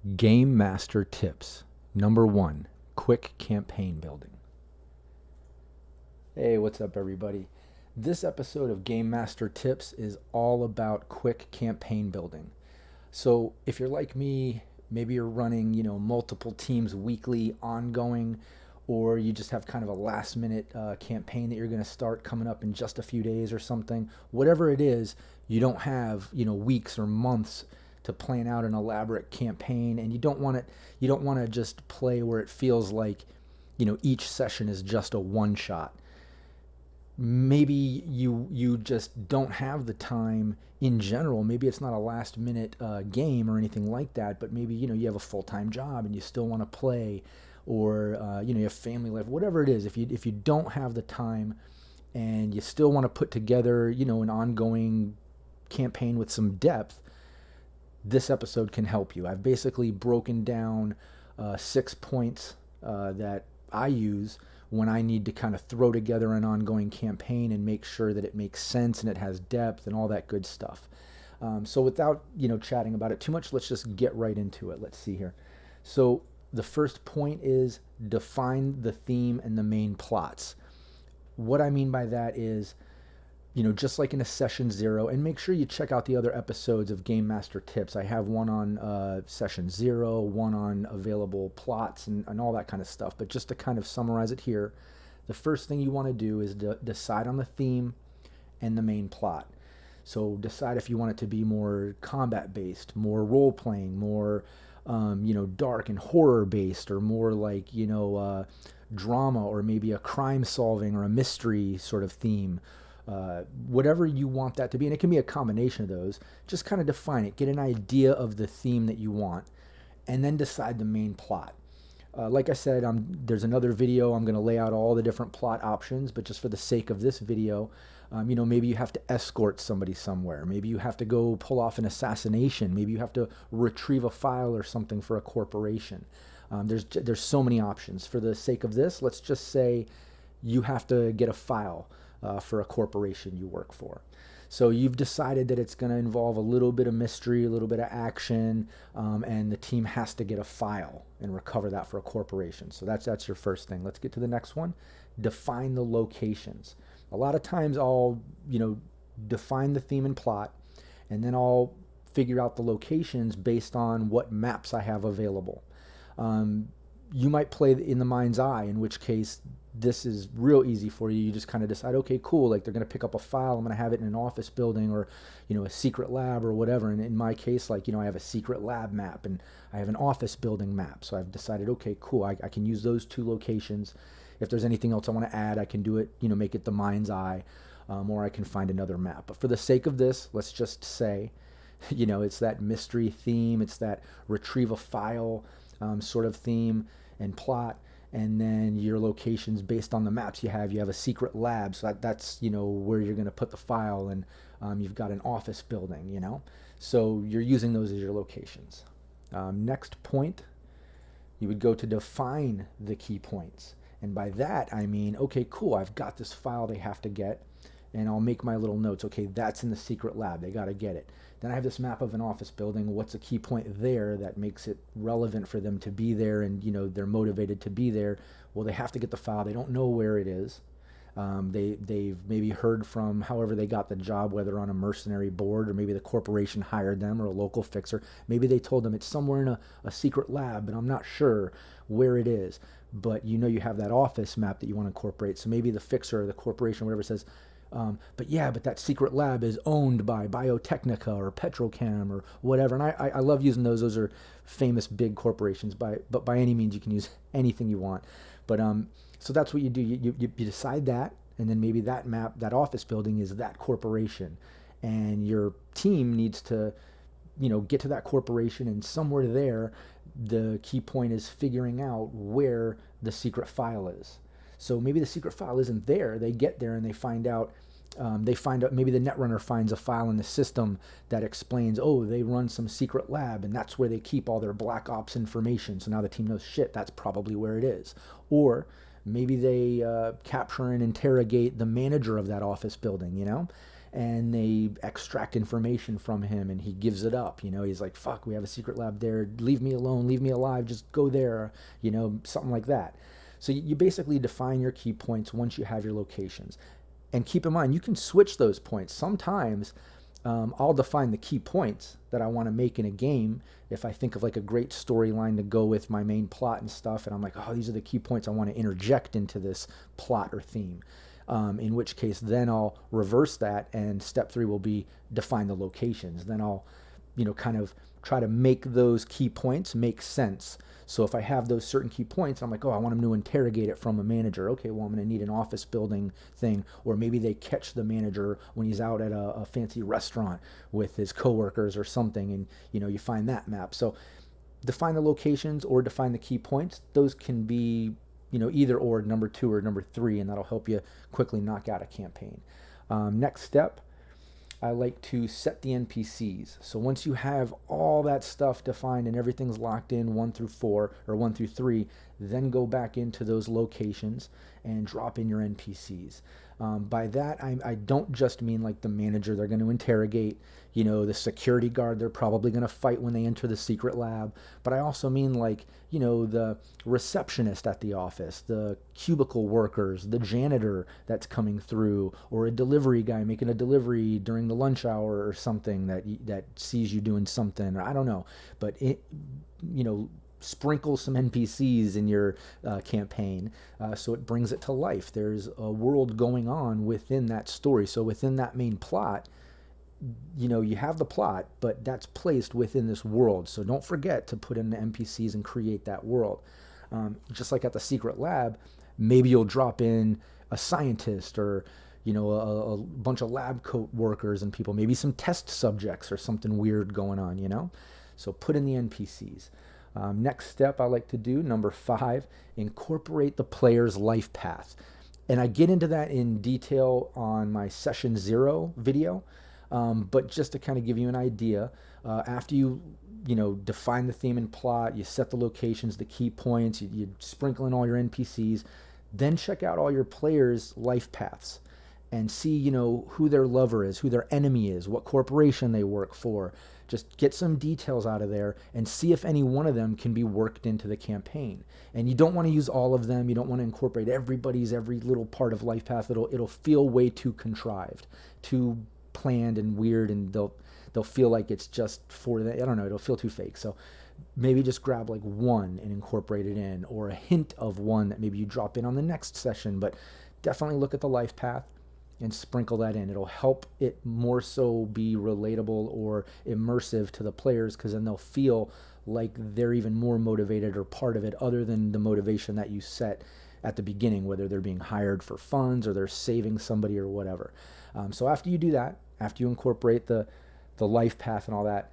Game Master Tips. Number 1, quick campaign building. Hey, what's up, everybody? This episode of Game Master Tips is all about quick campaign building. So, if you're like me, maybe you're running, multiple teams weekly, ongoing, or you just have kind of a last minute campaign that you're going to start coming up in just a few days or something. Whatever it is, you don't have, weeks or months to plan out an elaborate campaign, and you don't want to just play where it feels like, each session is just a one shot. Maybe you just don't have the time in general. Maybe it's not a last minute game or anything like that, but maybe you have a full-time job and you still want to play, or you have family life, whatever it is. If you don't have the time and you still want to put together an ongoing campaign with some depth, this episode can help you. I've basically broken down 6 points that I use when I need to kind of throw together an ongoing campaign and make sure that it makes sense and it has depth and all that good stuff. So without chatting about it too much, let's just get right into it. Let's see here. So the first point is define the theme and the main plots. What I mean by that is, just like in a session 0, and make sure you check out the other episodes of Game Master Tips. I have one on session 0, one on available plots and all that kind of stuff. But just to kind of summarize it here, the first thing you want to do is decide on the theme and the main plot. So decide if you want it to be more combat based, more role playing, more dark and horror based, or more like drama, or maybe a crime solving or a mystery sort of theme. Whatever you want that to be, and it can be a combination of those. Just kind of define it, get an idea of the theme that you want, and then decide the main plot. Like I said, there's another video. I'm going to lay out all the different plot options, but just for the sake of this video, maybe you have to escort somebody somewhere. Maybe you have to go pull off an assassination. Maybe you have to retrieve a file or something for a corporation. There's so many options. For the sake of this, let's just say you have to get a file for a corporation you work for. So you've decided that it's going to involve a little bit of mystery, a little bit of action, and the team has to get a file and recover that for a corporation. So that's your first thing. Let's get to the next one. Define the locations. A lot of times I'll define the theme and plot, and then I'll figure out the locations based on what maps I have available. You might play in the mind's eye, in which case this is real easy for you. You just kind of decide, okay, cool, like they're going to pick up a file, I'm going to have it in an office building, or a secret lab or whatever. And in my case, like I have a secret lab map and I have an office building map. So I've decided, okay, cool, I can use those two locations. If there's anything else I want to add, I can do it, make it the mind's eye, or I can find another map. But for the sake of this, let's just say it's that mystery theme, it's that retrieve a file sort of theme and plot. And then your locations based on the maps you have a secret lab, so that's where you're going to put the file, and you've got an office building, so you're using those as your locations. Next point, you would go to define the key points, and by that I mean, okay, cool, I've got this file they have to get, and I'll make my little notes. Okay, that's in the secret lab, they got to get it. Then I have this map of an office building. What's a key point there that makes it relevant for them to be there, and they're motivated to be there? Well, they have to get the file. They don't know where it is. They've maybe heard from however they got the job, whether on a mercenary board, or maybe the corporation hired them, or a local fixer. Maybe they told them it's somewhere in a secret lab, but I'm not sure where it is. But you have that office map that you want to incorporate. So maybe the fixer or the corporation or whatever says, but that secret lab is owned by Biotechnica or Petrochem or whatever. And I love using those. Those are famous big corporations. But by any means, you can use anything you want. But so that's what you do. You decide that, and then maybe that map, that office building is that corporation. And your team needs to, get to that corporation, and somewhere there, the key point is figuring out where the secret file is. So maybe the secret file isn't there. They get there and they find out, maybe the netrunner finds a file in the system that explains, oh, they run some secret lab, and that's where they keep all their black ops information. So now the team knows, shit, that's probably where it is. Or maybe they capture and interrogate the manager of that office building, and they extract information from him and he gives it up. He's like, fuck, we have a secret lab there. Leave me alone, leave me alive, just go there, something like that. So you basically define your key points once you have your locations. And keep in mind, you can switch those points. Sometimes I'll define the key points that I want to make in a game if I think of like a great storyline to go with my main plot and stuff, and I'm like, oh, these are the key points I want to interject into this plot or theme. In which case, then I'll reverse that, and step 3 will be define the locations. Then I'll, kind of try to make those key points make sense. So if I have those certain key points, I'm like, oh, I want them to interrogate it from a manager. Okay, well, I'm going to need an office building thing. Or maybe they catch the manager when he's out at a fancy restaurant with his coworkers or something, and, you find that map. So define the locations or define the key points. Those can be, either or number 2 or number 3, and that'll help you quickly knock out a campaign. Next step, I like to set the NPCs. So once you have all that stuff defined and everything's locked in 1 through 4 or 1 through 3, then go back into those locations and drop in your NPCs. By that, I don't just mean like the manager they're going to interrogate, the security guard they're probably going to fight when they enter the secret lab, but I also mean like, the receptionist at the office, the cubicle workers, the janitor that's coming through, or a delivery guy making a delivery during the lunch hour or something that sees you doing something, or I don't know, but sprinkle some NPCs in your campaign so it brings it to life. There's a world going on within that story. So within that main plot, you have the plot, but that's placed within this world. So don't forget to put in the NPCs and create that world. Just like at the secret lab, maybe you'll drop in a scientist or a bunch of lab coat workers and people, maybe some test subjects or something weird going on, So put in the NPCs. Next step I like to do, number 5, incorporate the player's life path. And I get into that in detail on my session 0 video, but just to kind of give you an idea, after you define the theme and plot, you set the locations, the key points, you sprinkle in all your NPCs, then check out all your players' life paths and see, who their lover is, who their enemy is, what corporation they work for. Just get some details out of there and see if any one of them can be worked into the campaign. And you don't want to use all of them. You don't want to incorporate everybody's every little part of life path. It'll feel way too contrived, too planned and weird, and they'll feel like it's just for that. I don't know. It'll feel too fake. So maybe just grab like one and incorporate it in, or a hint of one that maybe you drop in on the next session. But definitely look at the life path and sprinkle that in. It'll help it more so be relatable or immersive to the players, because then they'll feel like they're even more motivated or part of it, other than the motivation that you set at the beginning, whether they're being hired for funds or they're saving somebody or whatever. So after you do that, after you incorporate the life path and all that,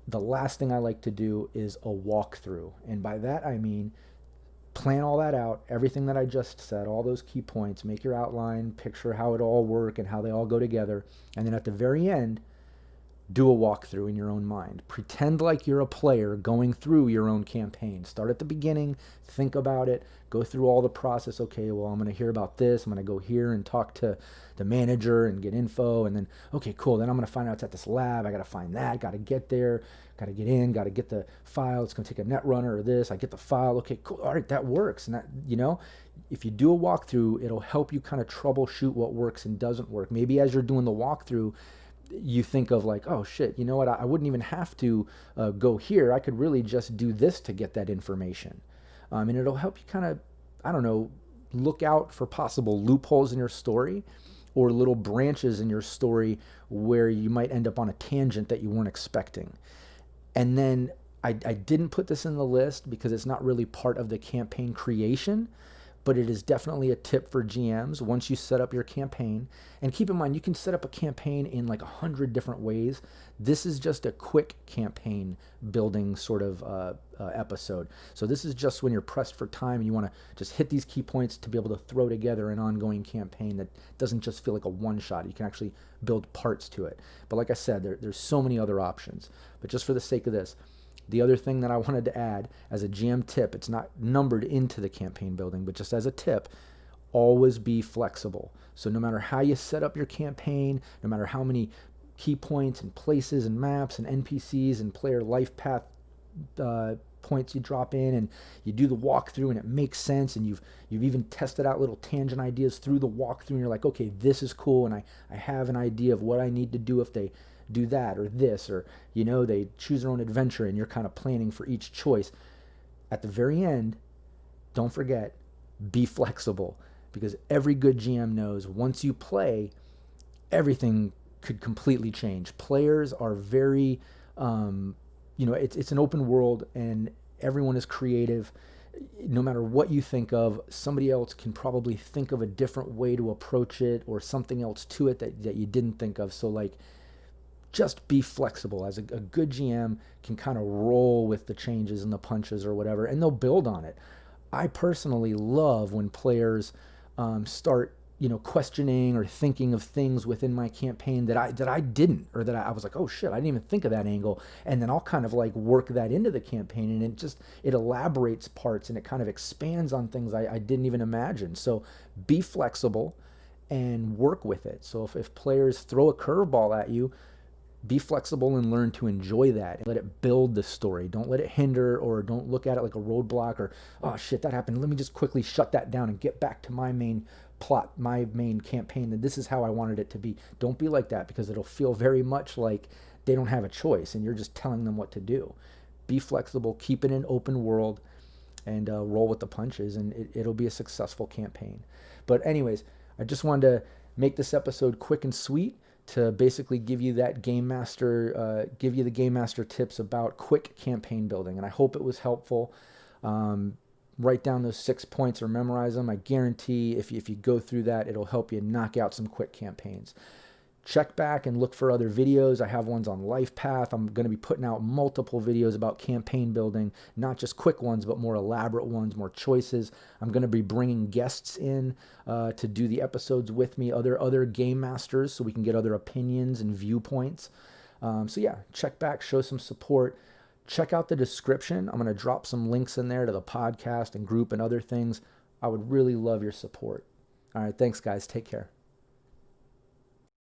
the last thing I like to do is a walkthrough. And by that I mean plan all that out, everything that I just said, all those key points, make your outline, picture how it all work and how they all go together, and then at the very end, do a walkthrough in your own mind. Pretend like you're a player going through your own campaign. Start at the beginning, think about it, go through all the process. Okay, well, I'm going to hear about this. I'm going to go here and talk to the manager and get info, and then, okay, cool, then I'm going to find out it's at this lab. I got to find that, got to get there, got to get in, got to get the file. It's going to take a net runner or this. I get the file. Okay, cool. All right, that works. And that, if you do a walkthrough, it'll help you kind of troubleshoot what works and doesn't work. Maybe as you're doing the walkthrough, you think of like, oh shit, you know what? I wouldn't even have to go here. I could really just do this to get that information. And it'll help you kind of, I don't know, look out for possible loopholes in your story or little branches in your story where you might end up on a tangent that you weren't expecting. And then I didn't put this in the list because it's not really part of the campaign creation, but it is definitely a tip for GMs once you set up your campaign. And keep in mind, you can set up a campaign in like 100 different ways. This is just a quick campaign building sort of episode. So this is just when you're pressed for time and you want to just hit these key points to be able to throw together an ongoing campaign that doesn't just feel like a one-shot. You can actually build parts to it. But like I said, there's so many other options. But just for the sake of this, the other thing that I wanted to add as a GM tip, it's not numbered into the campaign building, but just as a tip, always be flexible. So no matter how you set up your campaign, no matter how many key points and places and maps and NPCs and player life path points you drop in, and you do the walkthrough and it makes sense, and you've even tested out little tangent ideas through the walkthrough, and you're like, okay, this is cool, and I have an idea of what I need to do if they do that or this, or they choose their own adventure and you're kind of planning for each choice. At the very end, don't forget, be flexible, because every good GM knows once you play, everything could completely change. Players are very, it's an open world and everyone is creative. No matter what you think of, somebody else can probably think of a different way to approach it or something else to it that you didn't think of. So like, just be flexible. As a good GM can kind of roll with the changes and the punches or whatever, and they'll build on it. I personally love when players start, questioning or thinking of things within my campaign that I didn't, or that I was like, oh shit, I didn't even think of that angle, and then I'll kind of like work that into the campaign, and it elaborates parts and it kind of expands on things I didn't even imagine. So be flexible and work with it. So if players throw a curveball at you, be flexible and learn to enjoy that and let it build the story. Don't let it hinder, or don't look at it like a roadblock, or, oh shit, that happened, let me just quickly shut that down and get back to my main plot, my main campaign, and this is how I wanted it to be. Don't be like that, because it'll feel very much like they don't have a choice and you're just telling them what to do. Be flexible, keep it an open world, and roll with the punches, and it'll be a successful campaign. But anyways, I just wanted to make this episode quick and sweet to basically give you the Game Master tips about quick campaign building. And I hope it was helpful. Write down those 6 points or memorize them. I guarantee if you go through that, it'll help you knock out some quick campaigns. Check back and look for other videos. I have ones on Life Path. I'm going to be putting out multiple videos about campaign building, not just quick ones, but more elaborate ones, more choices. I'm going to be bringing guests in to do the episodes with me, other game masters, so we can get other opinions and viewpoints. So yeah, check back, show some support. Check out the description. I'm going to drop some links in there to the podcast and group and other things. I would really love your support. All right, thanks guys. Take care.